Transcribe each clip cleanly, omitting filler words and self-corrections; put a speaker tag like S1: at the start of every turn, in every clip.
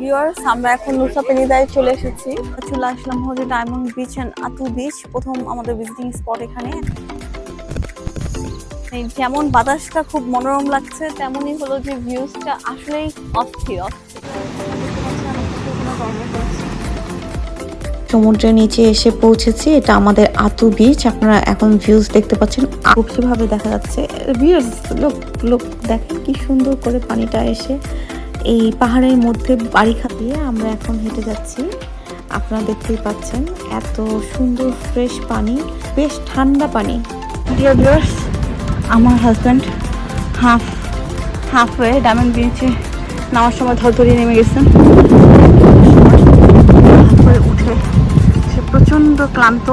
S1: Viewers, আমরা এখন নুসা পেনিদায় চলে এসেছি। চলে আসলাম হচ্ছে ডায়মন্ড বিচ এন্ড আতু বিচ, প্রথম আমাদের ভিজিটিং স্পট এখানে। যেমন বাতাসটা খুব মনোরম লাগছে, তেমনই হলো যে ভিউজটা আসলেই অস্থির অস্থির।
S2: সমুদ্রের নিচে এসে পৌঁছেছি, এটা আমাদের আতু বিচ। আপনারা এখন ভিউজ দেখতে পাচ্ছেন, কিভাবে দেখা যাচ্ছে। ভিউয়ার্স, লোক দেখেন কি সুন্দর করে পানিটা এসে এই পাহাড়ের মধ্যে বাড়ি খাটিয়ে আমরা এখন হেঁটে যাচ্ছি। আপনারা দেখতেই পাচ্ছেন এত সুন্দর ফ্রেশ পানি, বেশ ঠান্ডা পানি।
S1: ডিয়ার ভিউয়ার্স, আমার হাজব্যান্ড হাফওয়ে ডায়মন্ড বিচে নামার সময় ধরে নেমে গেছেন। হাফওয়ে উঠে সে প্রচন্ড ক্লান্ত।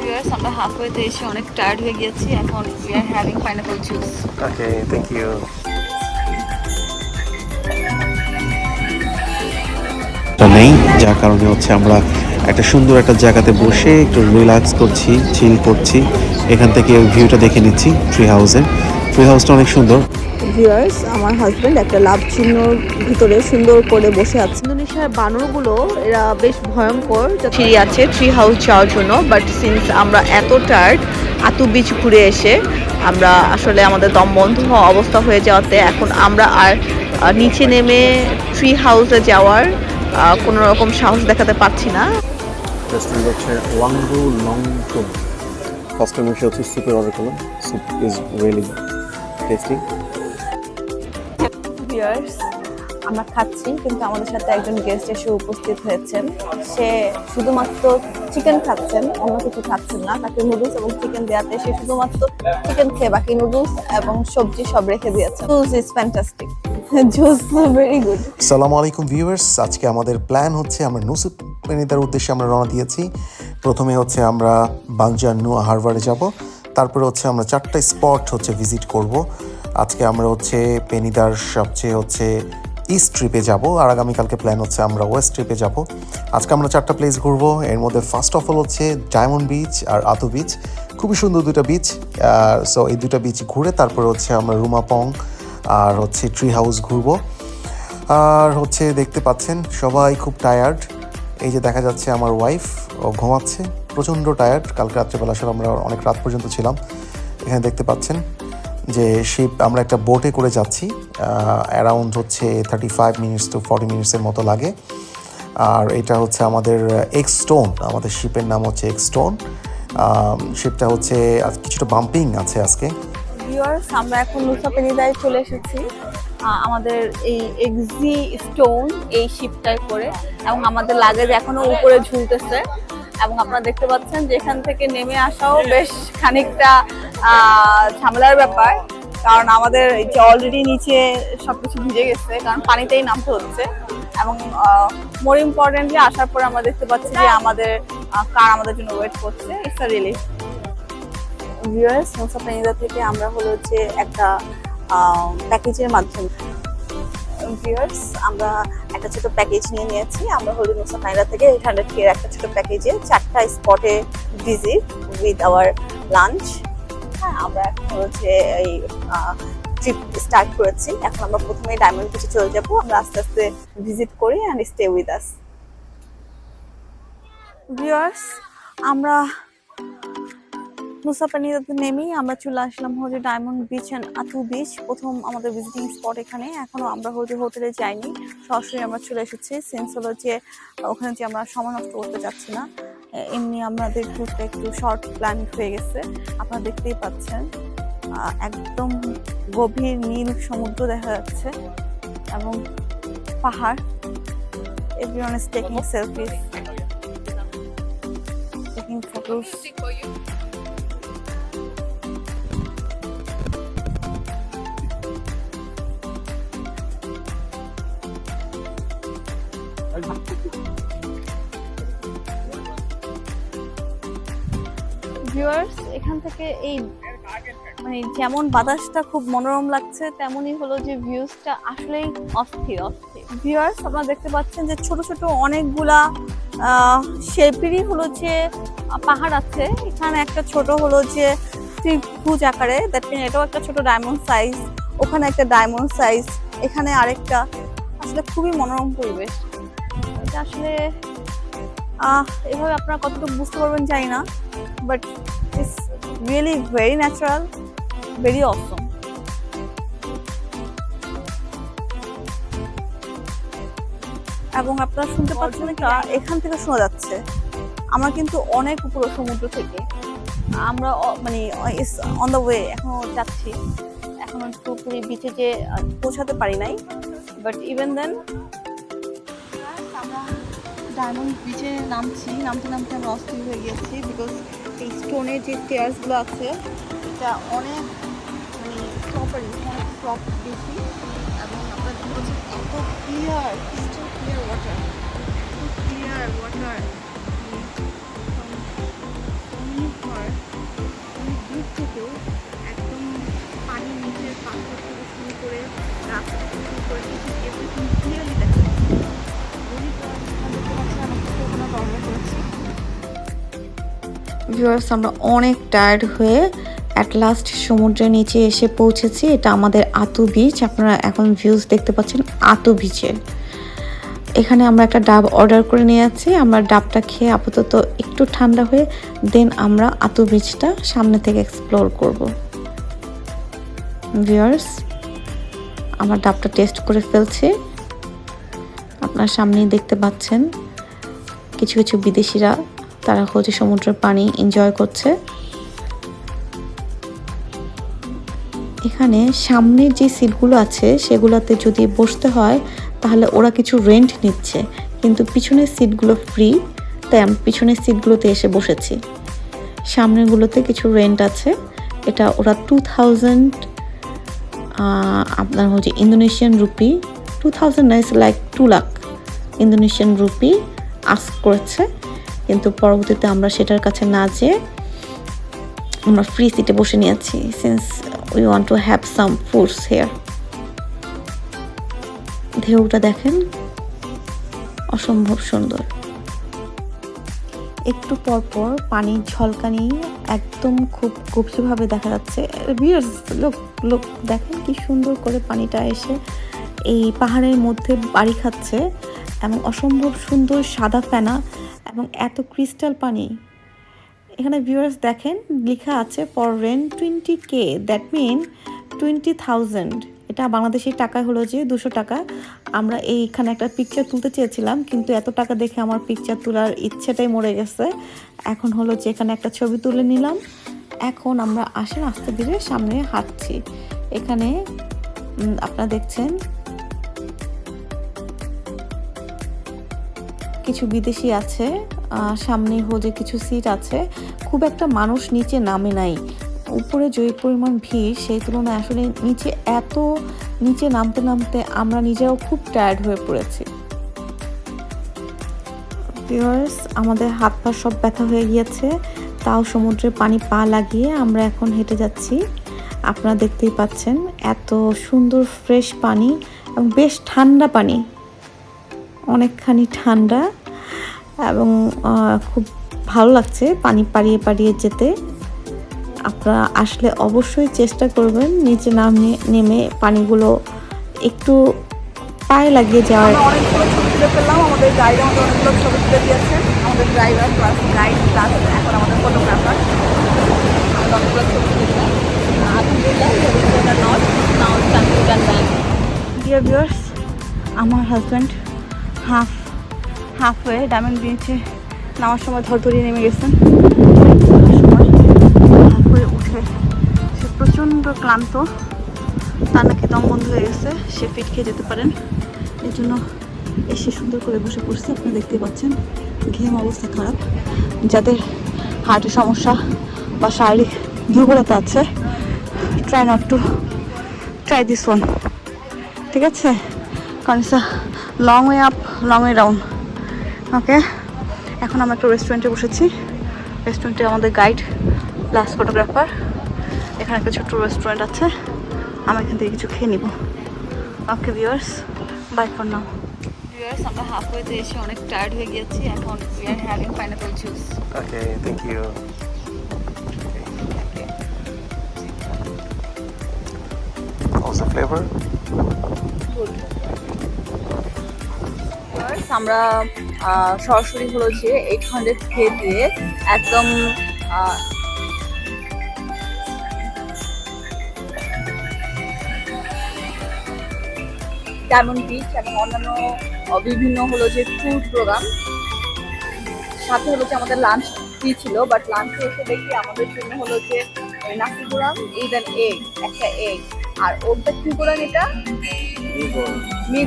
S1: ভিউয়ার্স, আমরা হাফওয়েতে এসে অনেক টায়ার্ড হয়ে গিয়েছি। এখন we are having pineapple juice.
S3: Okay, thank you. নেই, যার কারণে হচ্ছে আমরা একটা সুন্দর একটা জায়গাতে বসে একটু রিল্যাক্স করছি, চিল করছি। এখান থেকে ভিউটা দেখে নিচ্ছি ট্রি হাউসটা অনেক সুন্দর।
S1: ভিউয়ার্স, আমার হাজব্যান্ড একটা লাভ চিহ্নর ভিতরে সুন্দর করে বসে আছে। ইন্দোনেশিয়ার বানরগুলো এরা বেশ ভয়ঙ্কর। ট্রি আছে ট্রি হাউস যাওয়ার জন্য, বাট সিন্স আমরা এত টায়ার্ড আতু বিচ ঘুরে এসে আমরা আসলে আমাদের দম বন্ধ হওয়া অবস্থা হয়ে যাওয়াতে এখন আমরা আর নিচে নেমে ট্রি হাউসে যাওয়ার কোনো রকম সাহস দেখাতে পারছি না।
S3: রেস্টুরেন্ট হচ্ছে ওয়াংরু লংটং। ফার্স্ট টাইম এসে হচ্ছে সুপের অর্ডার করলাম। Soup is really tasty.
S1: Viewers, আমরা খাচ্ছি, কিন্তু আমাদের সাথে একজন গেস্ট এসে উপস্থিত হয়েছেন। সে শুধুমাত্র চিকেন খাচ্ছেন, অন্য কিছু খাচ্ছেন না। তাকে নুডলস এবং চিকেন দেওয়াতে সে শুধুমাত্র চিকেন খেয়ে বাকি নুডলস এবং সবজি সব রেখে দিয়েছেন। Juice is fantastic, juice very good.
S3: আসসালামু আলাইকুম ভিউয়ার্স, আজকে আমাদের প্ল্যান হচ্ছে আমরা নুসা পেনিদার উদ্দেশ্যে আমরা রওনা দিয়েছি। প্রথমে হচ্ছে আমরা বাঞ্জার নুয়া হারবারে যাব, তারপরে হচ্ছে আমরা 4টা স্পট হচ্ছে ভিজিট করব। আজকে আমরা হচ্ছে পেনিদার সবচেয়ে হচ্ছে ইস্ট ট্রিপে যাব, আর আগামীকালকে প্ল্যান হচ্ছে আমরা ওয়েস্ট ট্রিপে যাব। আজকে আমরা 4টা প্লেস ঘুরবো। এর মধ্যে ফার্স্ট অফ অল হচ্ছে ডায়মন্ড বিচ আর আতু বিচ, খুবই সুন্দর দুটো বিচ। সো এই দুটো বিচ ঘুরে তারপরে হচ্ছে আমরা রুমাপং আর হচ্ছে ট্রি হাউস ঘুরবো। আর হচ্ছে দেখতে পাচ্ছেন সবাই খুব টায়ার্ড। এই যে দেখা যাচ্ছে আমার ওয়াইফ, ও ঘুমাচ্ছে, প্রচণ্ড টায়ার্ড। কালকে রাত্রেবেলা আসলে আমরা অনেক রাত পর্যন্ত ছিলাম। এখানে দেখতে পাচ্ছেন যে শিপ, আমরা একটা বোটে করে যাচ্ছি। অ্যারাউন্ড হচ্ছে 35 মিনিটস টু 40 মিনিটসের মতো লাগে। আর এটা হচ্ছে আমাদের এক্স স্টোন, আমাদের শিপের নাম হচ্ছে এক্স স্টোন। শিপটা হচ্ছে কিছুটা বাম্পিং আছে আজকে।
S1: ভিউয়ার্স, আমরা এখন নুসা পেনিদায় চলে এসেছি আমাদের এই এক্সি স্টোন এই শিপটায় করে, এবং আমাদের লাগেজ এখনো উপরে ঝুলতেছে। এবং আপনারা দেখতে পাচ্ছেন যে এখান থেকে নেমে আসাও বেশ খানিকটা ঝামেলার ব্যাপার, কারণ আমাদের যে অলরেডি নিচে সবকিছু ভিজে গেছে, কারণ পানিতেই নামতে হচ্ছে। এবং মোর ইম্পর্টেন্টলি আসার পরে আমরা দেখতে পাচ্ছি যে আমাদের কার আমাদের জন্য ওয়েট করছে। It's a relief. Viewers, Nusa Penida থেকে আমরা হলো যে একটা প্যাকেজের মাধ্যমে ভিউয়ার্স আমরা একটা ছোট প্যাকেজ নিয়েছি। আমরা হলো নুসা পেনিদা থেকে 800K এর একটা ছোট প্যাকেজে 4টা স্পটে ভিজিট উইথ আওয়ার লাঞ্চ। হ্যাঁ, আমরা এখন হচ্ছে এই ট্রিপ স্টার্ট করেছি। এখন আমরা প্রথমে ডায়মন্ড বিচে চলে যাব। আমরা আস্তে আস্তে ভিজিট করি and stay with us. Viewers, আমরা নুসা পেনিদাতে নেমেই আমরা চলে আসলাম হচ্ছে ডায়মন্ড বিচ এন্ড আতু বিচ, প্রথম আমাদের ভিজিটিং স্পট এখানে। এখনো আমরা হচ্ছে হোটেলে যাইনি, সরাসরি আমরা চলে এসেছি। সেন্স হলো যে ওখানে যে আমরা সময় নষ্ট করতে চাচ্ছি না, এমনি আমাদের ট্যুরটা একটু শর্ট প্ল্যান হয়ে গেছে। আপনারা দেখতেই পাচ্ছেন একদম গভীর নীল সমুদ্র দেখা যাচ্ছে এবং পাহাড়। Everyone is taking selfies, taking photos. Viewers, এখান থেকে এই মানে যেমন বাতাসটা খুব মনোরম লাগছে, তেমনই হলো যে ভিউজটা আসলেই অস্থির অস্থির। ভিউয়ার্স, আপনারা দেখতে পাচ্ছেন যে ছোট ছোট অনেকগুলা শেপেরই হলো যে পাহাড় আছে। এখানে একটা ছোট হলো যে ত্রিভুজ আকারে, দ্যাট মিন এটাও একটা ছোট ডায়মন্ড সাইজ, ওখানে একটা ডায়মন্ড সাইজ, এখানে আরেকটা। আসলে খুবই মনোরম পরিবেশ। এটা আসলে এভাবে আপনারা কতটুকু বুঝতে পারবেন জানি না, but it's really very natural, very অসম। এবং আপনারা শুনতে পাচ্ছেন এটা এখান থেকে শোনা যাচ্ছে। আমরা কিন্তু অনেক উপরে সমুদ্র থেকে, আমরা মানে অন দ্য ওয়ে এখনো যাচ্ছি, এখনো পুরোপুরি বিচে যে পৌঁছাতে পারি নাই, বাট ইভেন দেন আমরা ডায়মন্ড বিচে নামছি। নামতে নামতে আমরা অস্থির হয়ে গিয়েছি, বিকজ এই স্টোনের যে স্টেয়ার্সগুলো আছে এটা অনেক মানে প্রপারলি অনেক প্রপ বেশি, এবং আপনার হচ্ছে এত ক্লিয়ার, ক্রিস্টাল ক্লিয়ার ওয়াটার, এত ক্লিয়ার ওয়াটার অনেক দূর থেকেও একদম পানির নিচের পাথর থেকে শুরু করে রাস্তা থেকে শুরু করে এভরিথিং ক্লিয়ারলি দেখা যাচ্ছে।
S2: ভিউয়ার্স, আমরা অনেক টায়ার্ড হয়ে অ্যাট লাস্ট সমুদ্রের নিচে এসে পৌঁছেছি। এটা আমাদের আতু বিচ। আপনারা এখন ভিউজ দেখতে পাচ্ছেন আতু বিচের। এখানে আমরা একটা ডাব অর্ডার করে নিয়ে যাচ্ছি। আমরা ডাবটা খেয়ে আপাতত একটু ঠান্ডা হয়ে দেন আমরা আতু বিচটা সামনে থেকে এক্সপ্লোর করব। ভিউয়ার্স, আমার ডাবটা টেস্ট করে ফেলছি। আপনার সামনেই দেখতে পাচ্ছেন কিছু কিছু বিদেশিরা, তারা হচ্ছে সমুদ্রের পানি এনজয় করছে। এখানে সামনের যে সিটগুলো আছে সেগুলোতে যদি বসতে হয় তাহলে ওরা কিছু রেন্ট নিচ্ছে, কিন্তু পিছনের সিটগুলো ফ্রি, তাই আমি পিছনের সিটগুলোতে এসে বসেছি। সামনেরগুলোতে কিছু রেন্ট আছে। এটা ওরা 2000 আপনার হচ্ছে ইন্দোনেশিয়ান রুপি, 2000 না, it's like 2 lakh Indonesian rupee ask করেছে, কিন্তু পরবর্তীতে আমরা সেটার কাছে না যেয়ে আমরা ফ্রি সিটে বসে নিয়েছি, since we want to have some foods here. ঢেউটা দেখেন, অসম্ভব সুন্দর। একটু পর পর পানির ঝলকানি একদম খুব গভীরভাবে দেখা যাচ্ছে। ভিউয়ার্স, লোক দেখেন কি সুন্দর করে পানিটা এসে এই পাহাড়ের মধ্যে বাড়ি খাচ্ছে, এবং অসম্ভব সুন্দর সাদা ফেনা এবং এত ক্রিস্টাল পানি। এখানে ভিউয়ার্স দেখেন লেখা আছে for rent 20K, that mean 20,000। এটা বাংলাদেশি টাকা হলো যে 200 টাকা। আমরা এইখানে একটা পিকচার তুলতে চেয়েছিলাম, কিন্তু এত টাকা দেখে আমার পিকচার তোলার ইচ্ছেটাই মরে গেছে। এখন হলো যে এখানে একটা ছবি তুলে নিলাম। এখন আমরা আসেন আস্তে ধীরে সামনে হাঁটছি। এখানে আপনারা দেখছেন কিছু বিদেশি আছে, সামনে হচ্ছে কিছু সিট আছে। খুব একটা মানুষ নিচে নামে নাই, উপরে যে পরিমাণ ভিড় সেই তুলনায় আসলে নিচে নামতে নামতে আমরা নিজেও খুব টায়ার্ড হয়ে পড়েছি। ভিউয়ার্স, আমাদের হাত পা সব ব্যথা হয়ে গিয়েছে, তাও সমুদ্রের পানি পা লাগিয়ে আমরা এখন হেঁটে যাচ্ছি। আপনারা দেখতেই পাচ্ছেন এত সুন্দর ফ্রেশ পানি এবং বেশ ঠান্ডা পানি, অনেকখানি ঠান্ডা, এবং খুব ভালো লাগছে পানি পাড়িয়ে পাড়িয়ে যেতে। আপনারা আসলে অবশ্যই চেষ্টা করবেন নিচে নেমে পানিগুলো একটু পায়ে লাগিয়ে যাওয়ার।
S1: অনেকগুলো ছবি তুলে ফেললাম, আমাদের গাইড আমাদের অনেকগুলো ছবি তুলে দিয়েছেন, আমাদের ড্রাইভার প্লাস গাইড প্লাস এখন আমাদের ফটোগ্রাফার। আমাদের অনেকগুলো ছবি তুলেছেন। ডিয়ার ভিউয়ার্স, আমার হাজব্যান্ড হাফওয়ে ডায়মন্ড বিচে নামার সময় ধরধরিয়ে নেমে গেছেন। হাফওয়ে উঠে সে প্রচণ্ড ক্লান্ত, তার নাকি দম বন্ধ হয়ে গেছে, সে ফিট খেয়ে যেতে পারেন। এই জন্য এসে সুন্দর করে বসে পড়ছে। আপনারা দেখতে পাচ্ছেন ঘেম অবস্থা খারাপ। যাদের হার্টের সমস্যা বা শারীরিক দুর্বলতা আছে, try not to try this one, ঠিক আছে? কারণ it's long way up, long way down. Okay, এখন আমরা একটা রেস্টুরেন্টে বসেছি। রেস্টুরেন্টে আমাদের গাইড প্লাস ফটোগ্রাফার। এখানে একটা ছোট্ট রেস্টুরেন্ট আছে, আমরা এখান থেকে কিছু খেয়ে নিব। Okay viewers, bye for now. Viewers, আমরা হাফওয়েতে এসে অনেক টায়ার্ড হয়ে গিয়েছি। এখন we are having pineapple juice.
S3: Okay, thank you. How's the flavor?
S1: Good. Viewers আমরা সরাসরি হলো যে 800K দিয়ে একদম ডায়মন্ড বিচ এবং অন্যান্য বিভিন্ন হলো যে ট্যুর প্রোগ্রাম, সাথে হলো যে আমাদের লাঞ্চ ফ্রি ছিল। বাট লাঞ্চে এসে দেখি আমাদের জন্য হলো যে নাসি গোরাম উইথ অ্যান এগ, একটা এগ, আর ওটা কি গোরাম, এটা মি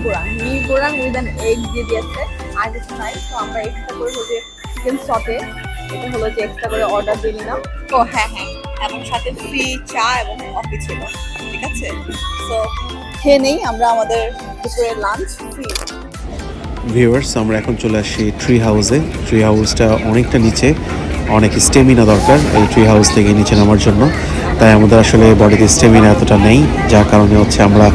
S1: গোরাম উইথ অ্যান এগ দিয়ে দিয়েছে। আর কিছু নাই, তো আমরা এক্সট্রা করে হলো যে চিকেন সটে, এটা হলো যে এক্সট্রা করে অর্ডার দিয়ে নিলাম। তো হ্যাঁ, এবং সাথে ফ্রি চা এবং কফি ছিল, ঠিক আছে। তো খেয়ে নেই আমরা আমাদের দুপুরের লাঞ্চ ফ্রি।
S3: ভিউয়ার্স, আমরা এখন চলে আসি ট্রি হাউসে। ট্রি হাউসটা অনেকটা নিচে, অনেক স্টেমিনা দরকার এই ট্রি হাউস থেকে নিচে নামার জন্য। তাই আমাদের আসলে বডিতে স্টেমিনা এতটা নেই, যার কারণে হচ্ছে আমরা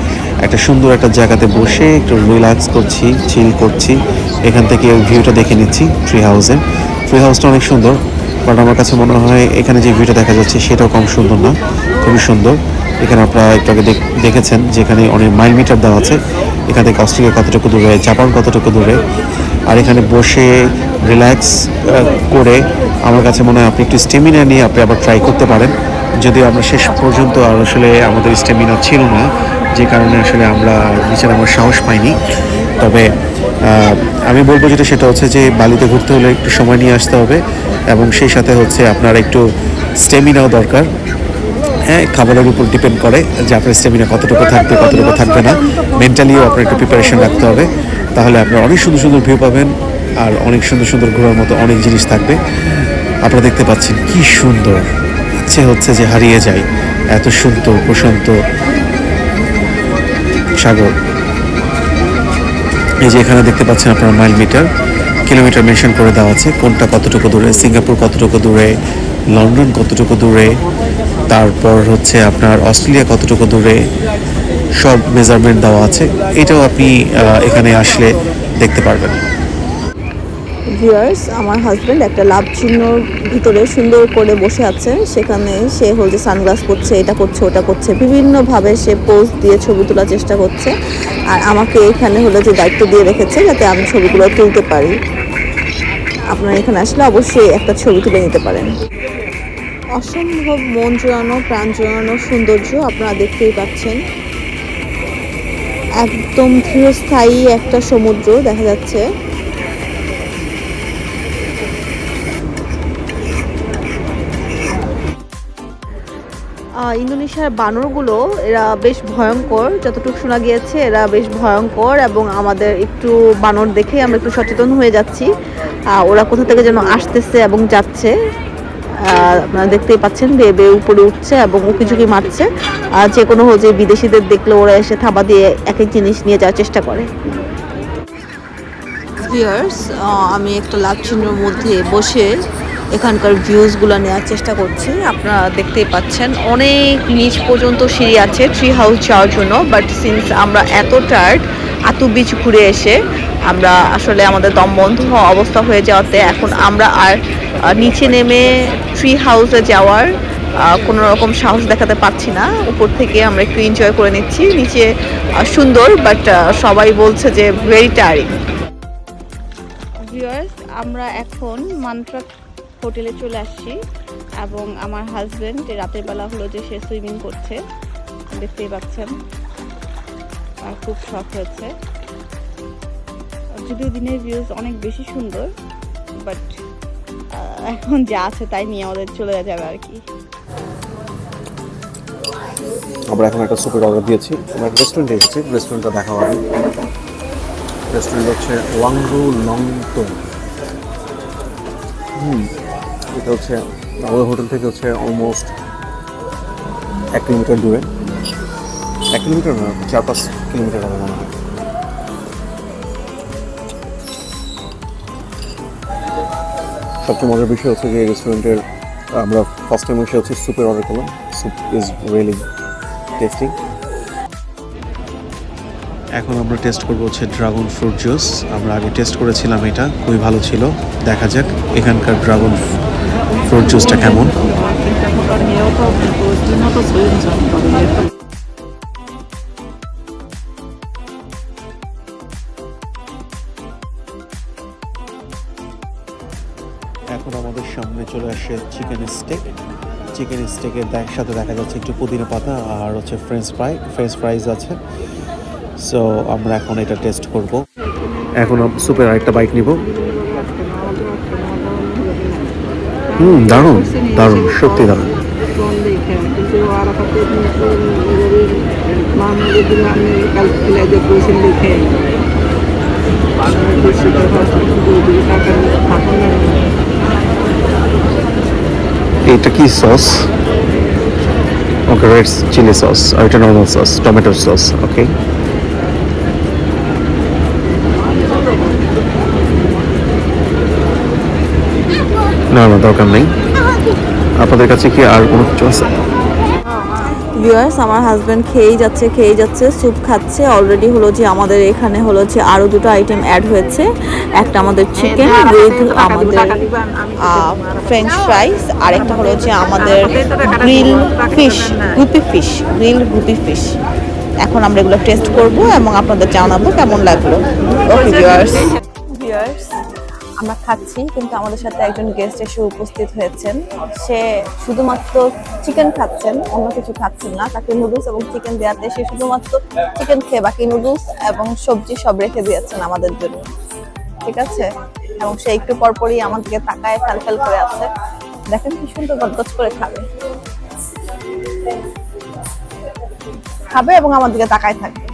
S3: একটা সুন্দর একটা জায়গাতে বসে একটু রিল্যাক্স করছি, চিল করছি, এখান থেকে ভিউটা দেখে নিচ্ছি ট্রি হাউসে। ট্রি হাউসটা অনেক সুন্দর, বাট আমার কাছে মনে হয় এখানে যে ভিউটা দেখা যাচ্ছে সেটাও কম সুন্দর না, খুবই সুন্দর। এখানে আপনারা একটু আগে দেখেছেন যেখানে অনেক মাইল মিটার দেওয়া আছে, এখান থেকে অস্ট্রেলিয়া কতটুকু দূরে, জাপান কতটুকু দূরে। আর এখানে বসে রিল্যাক্স করে আমার কাছে মনে হয় আপনি একটু স্টেমিনা নিয়ে আপনি আবার ট্রাই করতে পারেন। যদিও আমরা শেষ পর্যন্ত আর আসলে আমাদের স্টেমিনা ছিল না, যে কারণে আসলে আমরা নিচে নামার সাহস পাইনি। তবে আমি বলবো যেটা সেটা হচ্ছে যে বালিতে ঘুরতে হলে একটু সময় নিয়ে আসতে হবে, এবং সেই সাথে হচ্ছে আপনার একটু স্টেমিনাও দরকার। হ্যাঁ, খাবারের উপর ডিপেন্ড করে যে আপনার স্টেমিনা কতটুকু থাকবে কতটুকু থাকবে না। মেন্টালিও আপনার একটু প্রিপারেশন রাখতে হবে, তাহলে আপনার অনেক সুন্দর সুন্দর ভিউ পাবেন আর অনেক সুন্দর সুন্দর ঘোরার মতো অনেক জিনিস থাকবে। আপনারা দেখতে পাচ্ছেন কি সুন্দর, ইচ্ছে হচ্ছে যে হারিয়ে যায়, এত সুন্দর প্রশান্ত সাগর। এই যে এখানে দেখতে পাচ্ছেন আপনারা মাইল মিটার, কিলোমিটার মেনশন করে দেওয়া আছে, কোনটা কতটুকু দূরে, সিঙ্গাপুর কতটুকু দূরে, লন্ডন কতটুকু দূরে, তারপর হচ্ছে আপনার অস্ট্রেলিয়া কতটুকু দূরে, সব মেজারমেন্ট দেওয়া আছে। এটাও আপনি এখানে আসলে দেখতে পারবেন।
S2: ভিউয়ার্স, আমার হাজব্যান্ড একটা লাভ চিহ্নর ভিতরে সুন্দর করে বসে আছে, সেখানে সে হচ্ছে সানগ্লাস করছে, এটা করছে ওটা করছে, বিভিন্নভাবে সে পোজ দিয়ে ছবি তোলার চেষ্টা করছে। আর আমাকে এখানে হলো যে দায়িত্ব দিয়ে রেখেছে যাতে আমি ছবিগুলো তুলতে পারি। আপনারা এখানে আসলে অবশ্যই একটা ছবি তুলে নিতে পারেন। অসম্ভব মন জোড়ানো, প্রাণ জোড়ানো সৌন্দর্য আপনারা দেখতেই পাচ্ছেন। একদম ধীরস্থায়ী একটা সমুদ্র দেখা যাচ্ছে। ইন্দোনেশিয়ার বানরগুলো এরা বেশ ভয়ঙ্কর, যতটুকু শোনা গিয়েছে এরা বেশ ভয়ঙ্কর, এবং আমাদের একটু বানর দেখে আমরা একটু সচেতন হয়ে যাচ্ছি। ওরা কোথা থেকে যেন আসতেছে এবং যাচ্ছে, আপনারা দেখতেই পাচ্ছেন, বেয়ে বেয়ে উপরে উঠছে এবং উকিঝুঁকি মারছে। যে কোনো হচ্ছে বিদেশিদের দেখলে ওরা এসে থাবা দিয়ে এক এক জিনিস নিয়ে যাওয়ার চেষ্টা করে। ভিউয়ার্স, আমি একটা লাভ চিহ্নের মধ্যে বসে এখানকার ভিউজগুলো নেওয়ার চেষ্টা করছি। আপনারা দেখতেই পাচ্ছেন অনেক নিচ পর্যন্ত সিঁড়ি আছে ট্রি হাউস যাওয়ার জন্য। বাট সিন্স আমরা এত টায়ার্ড, আতু বিচ ঘুরে এসে আমরা আসলে আমাদের দম বন্ধ হওয়া অবস্থা হয়ে যাওয়াতে এখন আমরা আর নিচে নেমে ট্রি হাউসে যাওয়ার কোনো রকম সাহস দেখাতে পারছি না। উপর থেকে আমরা একটু এনজয় করে নিচ্ছি। নিচে সুন্দর, বাট সবাই বলছে যে ভেরি টায়ারিং। ভিউয়ার্স, আমরা এখন মান্ত্রা হোটেলে চলে আসছি এবং আমার হাজবেন্ড রাতের বেলা হলো যে সে সুইমিং করছে, দেখতেই পাচ্ছেন, আর খুব শখ হয়েছে। যদিও দিনের ভিউজ অনেক বেশি সুন্দর, বাট এখন যা আছে তাই নিয়ে আমাদের চলে যাবে আর কি।
S3: আমরা এখন একটা সুপের অর্ডার দিয়েছি, আমরা রেস্টুরেন্টে এসেছি, রেস্টুরেন্টটা দেখা হবে। রেস্টুরেন্ট হচ্ছে ওয়াংরু লংতং। এটা হচ্ছে আমাদের হোটেল থেকে হচ্ছে অলমোস্ট 1 কিলোমিটার দূরে, 1 কিলোমিটার না, 4-5 কিলোমিটার হবে মনে হয়। সবচেয়ে মজার বিষয় হচ্ছে যে রেস্টুরেন্টের আমরা ফার্স্ট টাইম এসে হচ্ছে সুপের অর্ডার করলাম। Soup is really tasty. এখন আমরা টেস্ট করবো হচ্ছে ড্রাগন ফ্রুট জুস। আমরা আগে টেস্ট করেছিলাম, এটা খুবই ভালো ছিল। দেখা যাক এখানকার ড্রাগন ফ্রুট জুসটা কেমন। এখন আমাদের সামনে চলে আসে চিকেন স্টেকের সাথে দেখা যাচ্ছে একটু পুদিনা পাতা আর হচ্ছে ফ্রেঞ্চ ফ্রাইজ আছে। সো আমরা এখন এটা টেস্ট করব। এখন সুপের আরেকটা বাইক নিব। দারুণ দারুণ, সত্যি দারুণ। এটা কি সস? ওকে, রেড চিলি সস আর এটা নর্মাল সস, টমেটো সস। ওকে, না না দরকার নেই। আপনাদের কাছে কি আর কোনো কিছু আছে?
S1: ভিউয়ার্স, আমার হাজব্যান্ড খেয়েই যাচ্ছে স্যুপ খাচ্ছে। অলরেডি হলো যে আমাদের এখানে হলো যে আরও দুটো আইটেম অ্যাড হয়েছে। একটা আমাদের চিকেন উইথ আমাদের ফ্রেঞ্চ ফ্রাইস, আর একটা হলো যে আমাদের গ্রিল গুপি ফিশ। এখন আমরা এগুলো টেস্ট করব এবং আপনাদের জানাবো কেমন লাগলো। ওকে ভিউয়ার্স, আমরা খাচ্ছি, কিন্তু আমাদের সাথে একজন গেস্ট এসে উপস্থিত হয়েছেন। সে শুধুমাত্র চিকেন খাচ্ছেন, অন্য কিছু খাচ্ছেন না। তাকে নুডলস এবং চিকেন দেওয়াতে সে শুধুমাত্র চিকেন খেয়ে বাকি নুডলস এবং সবজি সব রেখে দিয়েছেন আমাদের জন্য, ঠিক আছে? এবং সে একটু পরপরই আমাদেরকে তাকায় ফ্যাল করে আছে। দেখেন কি সুন্দর গদগদ করে খাবে এবং আমাদেরকে তাকায় থাকবে।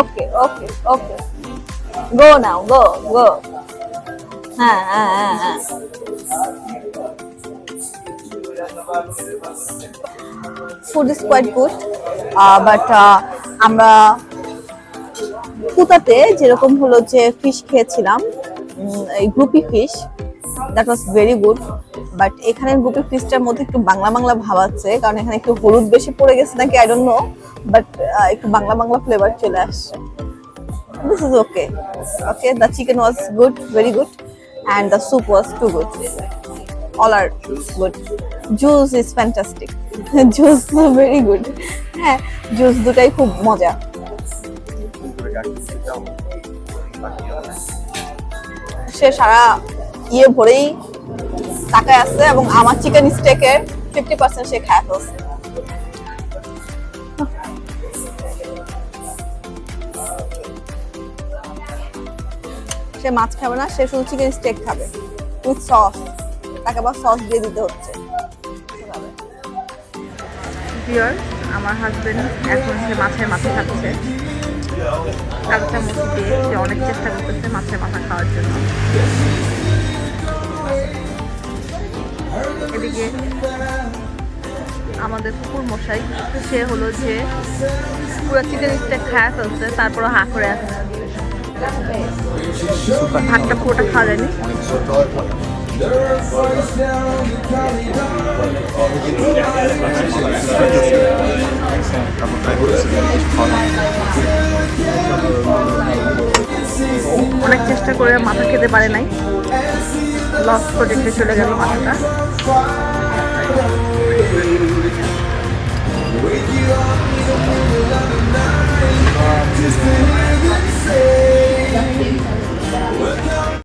S1: Okay. Go now, go. Food is quite good, but আমরা পুতাতে যেরকম হলো যে ফিশ খেয়েছিলাম, এই grouper fish, that was very good. But এখানে গ্রুপি ফিশটার মধ্যে একটু বাংলা ভাব আছে, কারণ এখানে একটু হলুদ বেশি পড়ে গেছে নাকি আই ডোন্ট নো, বাট একটু বাংলা ফ্লেভার চলে আসছে। This is okay. The chicken was good, very good, and the soup was too good. All are good. Juice is fantastic. Juice very good. হ্যাঁ, জুস দুটাই খুব মজা। সে সারা ভরেই তাকায় আছে এবং আমার চিকেন স্টেকের 50% সে খায় ফেলছে। সে মাছ খাবে না, সে শুধু চিকেন স্টেক খাবে উইথ সস। তাকে আবার সস দিয়ে দিতে হচ্ছে। আমার হাজবেন্ড এখন সে মাছের মাথা খাচ্ছে। কাঁচা মুখি দিয়ে সে অনেক চেষ্টা করতেছে মাছের মাথা খাওয়ার জন্য। এদিকে আমাদের কুকুর মশাই, সে হলো যে পুরো চিকেন স্টেক খাওয়া ফেলছে, তারপরে হা করে আছে। ভাতটা পুরোটা খাওয়া যায়নি। অনেক চেষ্টা করে মাথা খেতে পারে নাই, লস প্রজেক্টে চলে গেল মাথাটা।
S4: Just